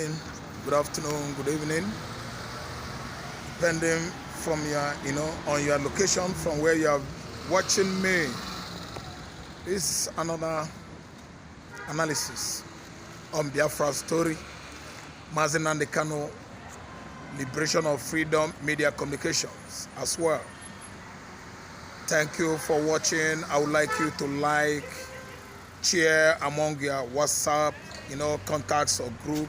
morning, good afternoon, good evening, depending from your, on your location from where you are watching me. This is another analysis on Biafra's story, Mazi Nnamdi, liberation of freedom, media communications as well. Thank you for watching. I would like you to like, share among your WhatsApp, contacts or group.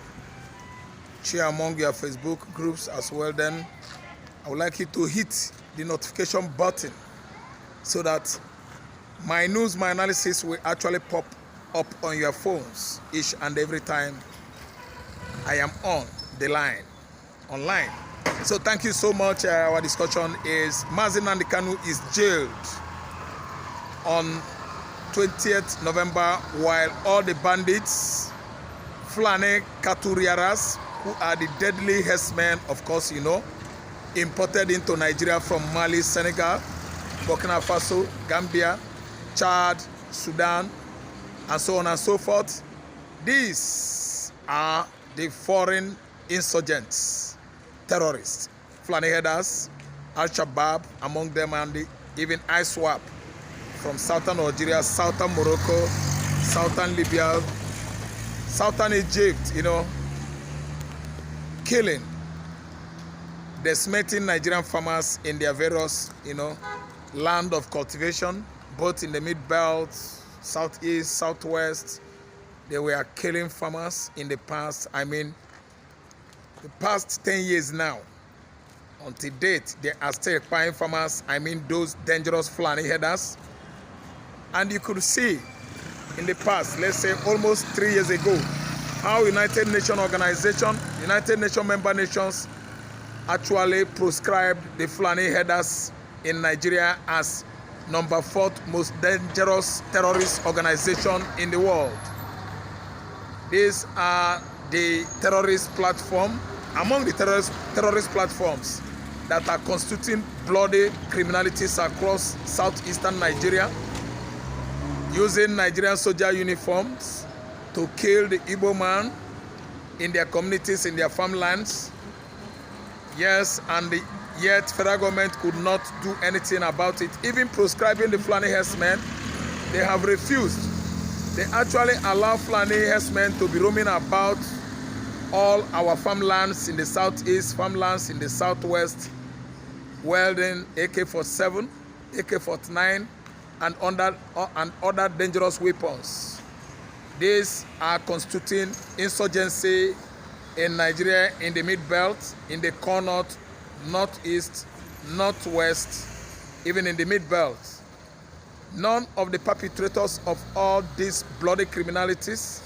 Share among your Facebook groups as well. Then I would like you to hit the notification button so that my news, my analysis will actually pop up on your phones each and every time I am on the line, online. So thank you so much. Our discussion is Mazi Nnamdi is jailed on 20th November while all the bandits, Fulani Katuriaras, who are the deadly herdsmen, of course, imported into Nigeria from Mali, Senegal, Burkina Faso, Gambia, Chad, Sudan, and so on and so forth. These are the foreign insurgents, terrorists, Fulani headers, Al-Shabaab among them, and even ISWAP from southern Algeria, southern Morocco, southern Libya, southern Egypt, killing, decimating Nigerian farmers in their various, land of cultivation, both in the mid-belt, southeast, southwest. They were killing farmers in the past, the past 10 years now. Until date, they are still buying farmers, those dangerous Fulani headers. And you could see in the past, let's say almost 3 years ago, how United Nations organization, United Nations member nations actually proscribed the Fulani headers in Nigeria as number 4th most dangerous terrorist organization in the world. These are the terrorist platform, among the terrorist platforms that are constituting bloody criminalities across southeastern Nigeria, using Nigerian soldier uniforms to kill the Igbo man in their communities, in their farmlands. Yes, and yet federal government could not do anything about it. Even proscribing the Fulani herdsmen, they have refused. They actually allow Fulani herdsmen to be roaming about all our farmlands in the southeast, farmlands in the southwest, wielding AK-47, AK-49, and other dangerous weapons. These are constituting insurgency in Nigeria, in the mid-belt, in the core north, northeast, northwest, even in the mid-belt. None of the perpetrators of all these bloody criminalities,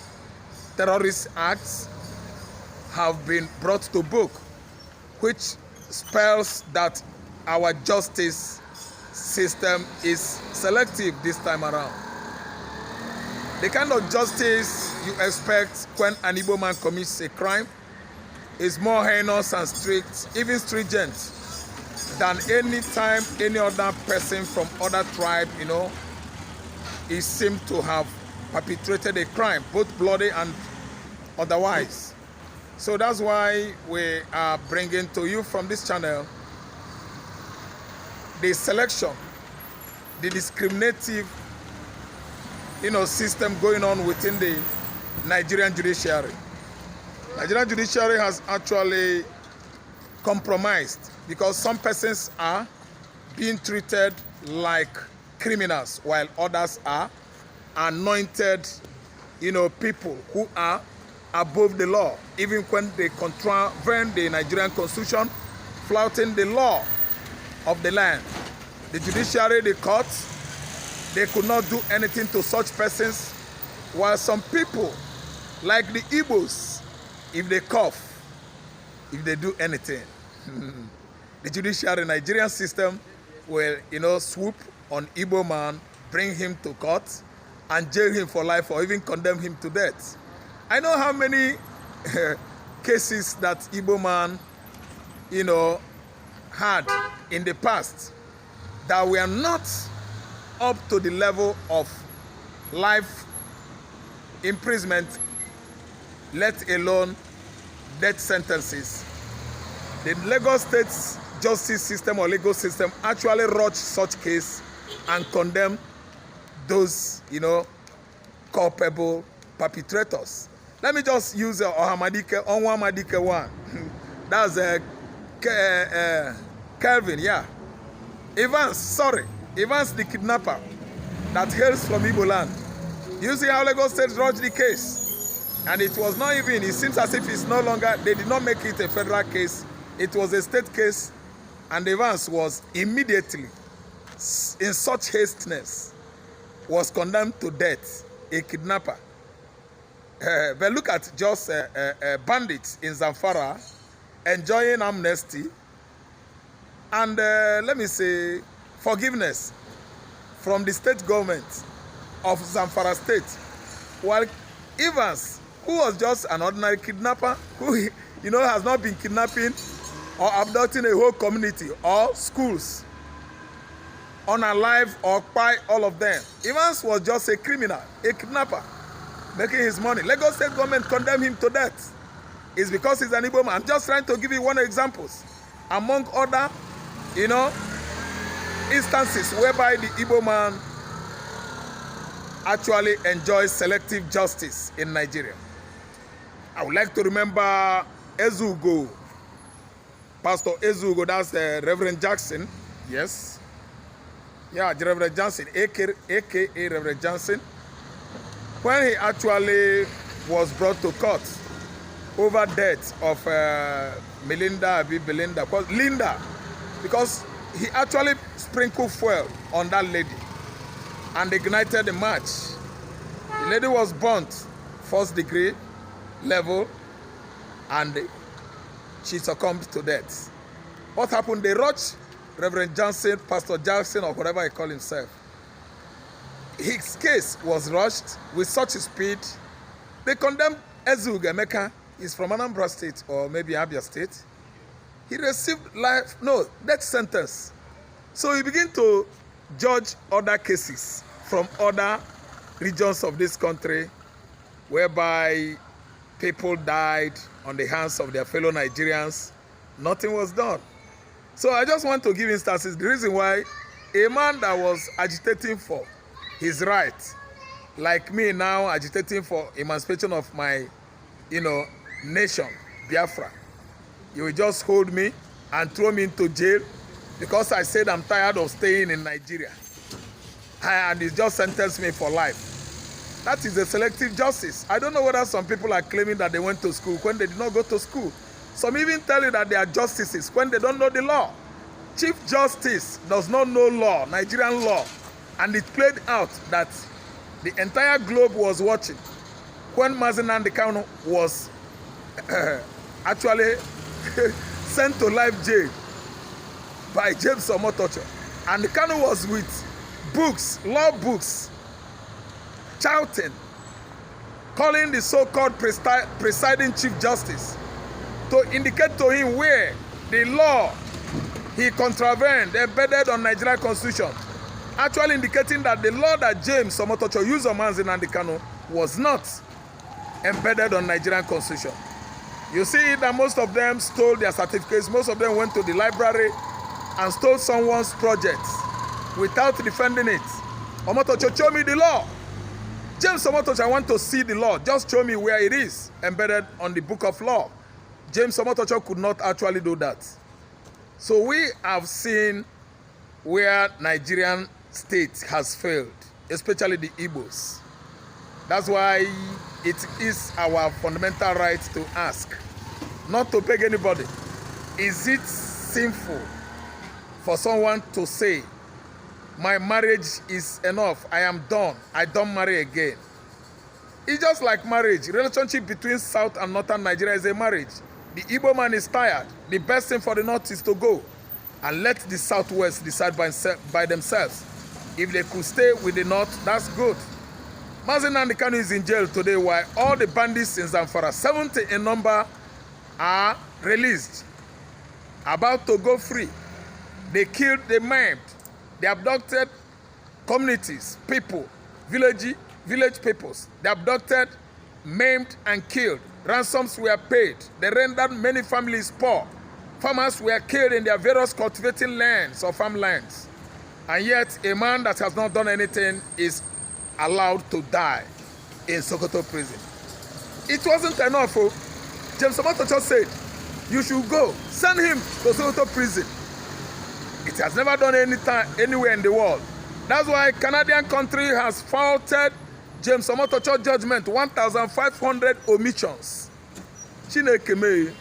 terrorist acts, have been brought to book, which spells that our justice system is selective this time around. The kind of justice you expect when an Igbo man commits a crime is more heinous and strict, even stringent, than any time any other person from other tribe, is seemed to have perpetrated a crime, both bloody and otherwise. So that's why we are bringing to you from this channel the selection, the discriminative, system going on within the Nigerian judiciary. Nigerian judiciary has actually compromised because some persons are being treated like criminals while others are anointed, people who are above the law, even when they contravene the Nigerian constitution, flouting the law of the land. The judiciary, the courts, they could not do anything to such persons, while some people, like the Igbos, if they cough, if they do anything, the judiciary Nigerian system will, swoop on Igbo man, bring him to court, and jail him for life or even condemn him to death. I know how many cases that Igbo man, had in the past that were not up to the level of life imprisonment, let alone death sentences, the Lagos State's justice system or legal system actually wrote such case and condemned those, culpable perpetrators. Let me just use Onwamadike one. That's Kelvin, yeah. Evans the kidnapper that hails from Igbo land. You see how Lagos State wrote the case? And it was not even, it seems as if it's no longer, they did not make it a federal case. It was a state case, and Evans was immediately, in such hasteness, was condemned to death, a kidnapper. But look at just bandits in Zamfara enjoying amnesty and, let me say, forgiveness from the state government of Zamfara State. While Evans, who was just an ordinary kidnapper, who, has not been kidnapping or abducting a whole community or schools, unalive or by all of them. Evans was just a criminal, a kidnapper, making his money. Lagos State government condemned him to death. It's because he's an Igbo man. I'm just trying to give you one example. Among other, instances whereby the Igbo man actually enjoys selective justice in Nigeria. I would like to remember Ezugo, Pastor Ezugo, that's Reverend Jackson, yes. Yeah, Reverend Johnson, aka Reverend Johnson, when he actually was brought to court over death of Linda, because he actually sprinkled fuel on that lady and ignited the match. The lady was burnt, first degree level, and she succumbed to death. What happened? They rushed Reverend Johnson, Pastor Jackson, or whatever he called himself. His case was rushed with such speed. They condemned Ezug Emeka. He's from Anambra State or maybe Abia State. He received death sentence. So he began to judge other cases from other regions of this country whereby people died on the hands of their fellow Nigerians. Nothing was done. So I just want to give instances. The reason why a man that was agitating for his right, like me now agitating for emancipation of my, nation, Biafra, you will just hold me and throw me into jail because I said I'm tired of staying in Nigeria. And he just sentenced me for life. That is a selective justice. I don't know whether some people are claiming that they went to school when they did not go to school. Some even tell you that they are justices when they don't know the law. Chief Justice does not know law, Nigerian law. And it played out that the entire globe was watching when Mazi Nnamdi was actually sent to life jail by James Omotocho. And Kanu was with books, law books, shouting, calling the so-called presiding Chief Justice to indicate to him where the law he contravened, embedded on Nigerian Constitution, actually indicating that the law that James Omotocho used on Mazi Nnamdi was not embedded on Nigerian Constitution. You see that most of them stole their certificates, most of them went to the library and stole someone's project without defending it. Omotocho, show me the law. James Omotocho, I want to see the law. Just show me where it is embedded on the book of law. James Omotocho could not actually do that. So we have seen where Nigerian state has failed, especially the Igbos. That's why it is our fundamental right to ask, not to beg anybody. Is it sinful for someone to say, my marriage is enough, I am done, I don't marry again? It's just like marriage. Relationship between South and Northern Nigeria is a marriage. The Igbo man is tired. The best thing for the North is to go and let the Southwest decide by themselves. If they could stay with the North, that's good. Mazi Nnamdi is in jail today while all the bandits in Zamfara, 70 in number, are released, about to go free. They killed, they maimed, they abducted communities, people, village peoples. They abducted, maimed, and killed Ransoms were paid. They rendered many families poor. Farmers were killed in their various cultivating lands or farmlands. And yet, a man that has not done anything is allowed to die in Sokoto prison. It wasn't enough. James Omotocho said, you should go. Send him to Sokoto prison. It has never done anywhere in the world. That's why Canadian country has faulted James Omotocho judgment 1,500 omissions. Chineke me.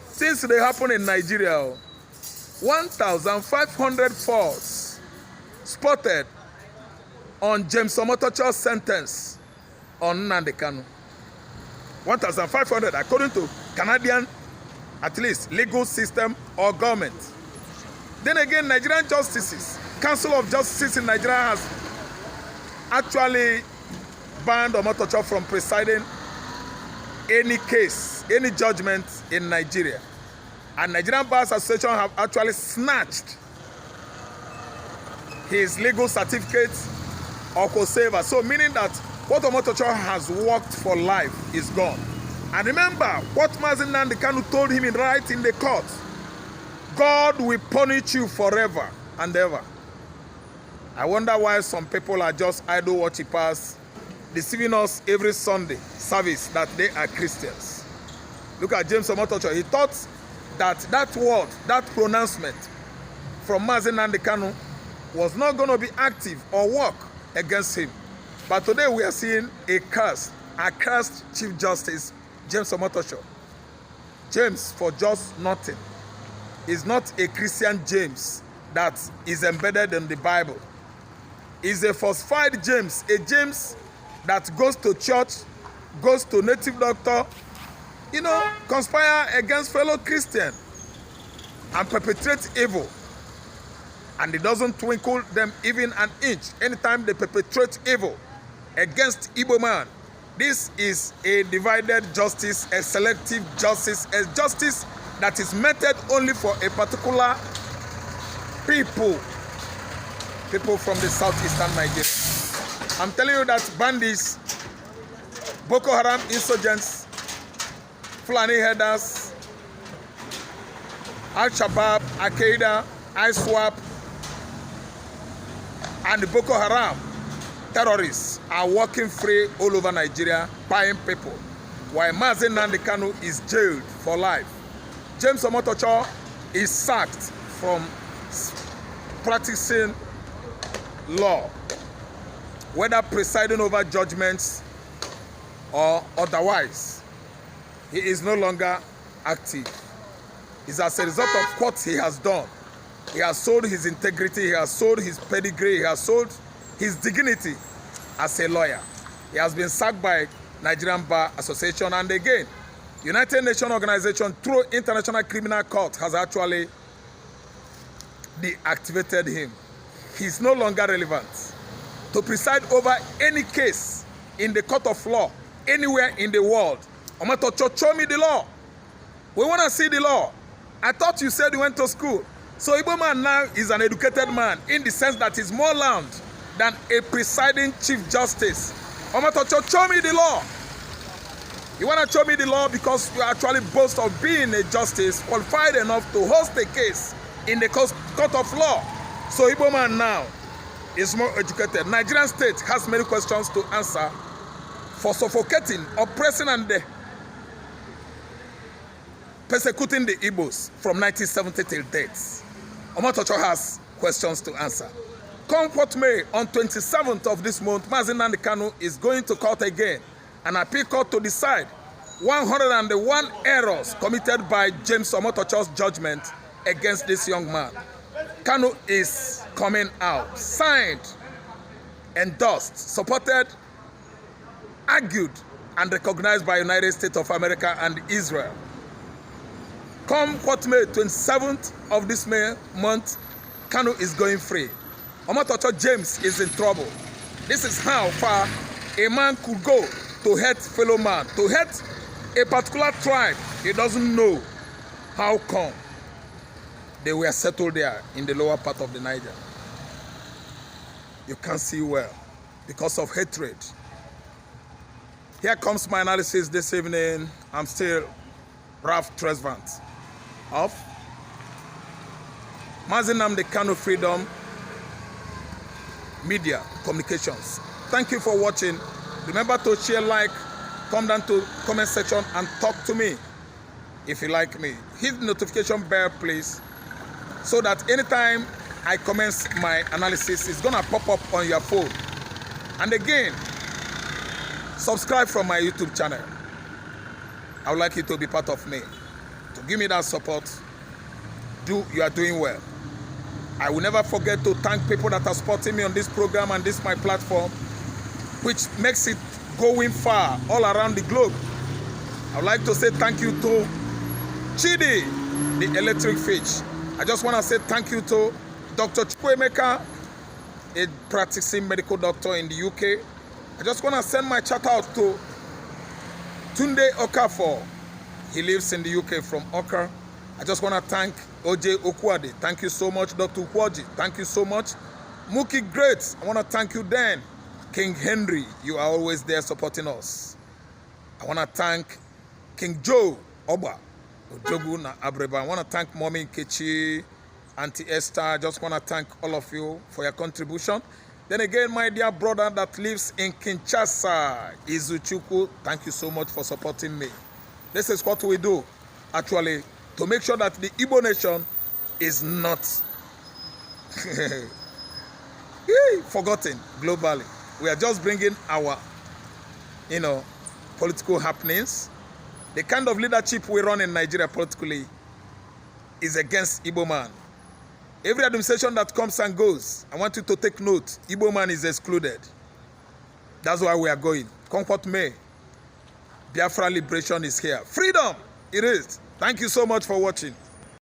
Since they happen in Nigeria, 1,500 faults spotted on James Omotocho's sentence on Nnamdi Kanu. 1,500 according to Canadian, at least, legal system or government. Then again, Nigerian justices, Council of Justice in Nigeria has actually banned Omotocho from presiding any case, any judgment in Nigeria. And Nigerian Bar Association have actually snatched his legal certificate or co-saver. So meaning that what Omotocho has worked for life is gone. And remember what Mazi Nnamdi Kanu told him in right in the court. God will punish you forever and ever. I wonder why some people are just idol worshippers, deceiving us every Sunday service that they are Christians. Look at James Omotocho. He thought that that word, that pronouncement from Mazi Nnamdi Kanu was not going to be active or work against him. But today we are seeing a cursed Chief Justice, James Omotocho. James, for just nothing, is not a Christian James that is embedded in the Bible. Is a falsified James, a James that goes to church, goes to native doctor, conspire against fellow Christian and perpetrate evil. And it doesn't twinkle them even an inch anytime they perpetrate evil against Igbo man. This is a divided justice, a selective justice, a justice that is meted only for a particular people from the southeastern Nigeria. I'm telling you that bandits, Boko Haram insurgents, Fulani headers, Al-Shabaab, Al-Qaeda, ISWAP, and the Boko Haram terrorists are walking free all over Nigeria, buying people, while Mazi Nnamdi Kanu is jailed for life. James Omotocho is sacked from practicing law, whether presiding over judgments or otherwise. He is no longer active. It's as a result of what he has done. He has sold his integrity, he has sold his pedigree, he has sold his dignity as a lawyer. He has been sacked by Nigerian Bar Association, and again, United Nations Organization through International Criminal Court has actually deactivated him. He's no longer relevant to preside over any case in the court of law anywhere in the world. Omotocho, show me the law. We want to see the law. I thought you said you went to school. So Igbo man now is an educated man in the sense that he's more learned than a presiding Chief Justice. Omotocho, show me the law. You want to show me the law because you actually boast of being a justice qualified enough to host a case in the court of law. So Igbo man now is more educated. Nigerian state has many questions to answer for suffocating, oppressing, and persecuting the Igbos from 1970 till date. Omotocho has questions to answer. Come what may, on 27th of this month, Mazi Nnamdi Kanu is going to court again, an appeal court to decide 101 errors committed by James Omotocho's judgment against this young man. Kanu is coming out, signed, endorsed, supported, argued, and recognized by United States of America and Israel. Come what may, 27th of this month, Kanu is going free. Omotocho James is in trouble. This is how far a man could go to hate fellow man, to hate a particular tribe. He doesn't know how come they were settled there in the lower part of the Niger. You can't see well because of hatred. Here comes my analysis this evening. I'm still Ralph Tresvant of Mazi Nnamdi Kanu Freedom Media Communications. Thank you for watching. Remember to share, like, come down to comment section and talk to me if you like me. Hit the notification bell, please, so that anytime I commence my analysis, it's gonna pop up on your phone. And again, subscribe from my YouTube channel. I would like you to be part of me, to give me that support. You are doing well. I will never forget to thank people that are supporting me on this program and this my platform, which makes it going far all around the globe. I would like to say thank you to Chidi, the electric fish. I just want to say thank you to Dr. Chukwemeka, a practicing medical doctor in the UK. I just want to send my shout out to Tunde Okafor. He lives in the UK from Oka. I just want to thank OJ Okwade. Thank you so much, Dr. Ukwaji. Thank you so much. Muki Great. I want to thank you, Dan. King Henry, you are always there supporting us. I want to thank King Joe Oba. Ojogu na Abreba. I want to thank Mommy Kechi, Auntie Esther. I just want to thank all of you for your contribution. Then again, my dear brother that lives in Kinshasa, Izuchuku, thank you so much for supporting me. This is what we do, actually, to make sure that the Igbo nation is not forgotten globally. We are just bringing our, political happenings. The kind of leadership we run in Nigeria politically is against Igbo man. Every administration that comes and goes, I want you to take note, Igbo man is excluded. That's why we are going. Come what may. Biafra liberation is here. Freedom, it is. Thank you so much for watching.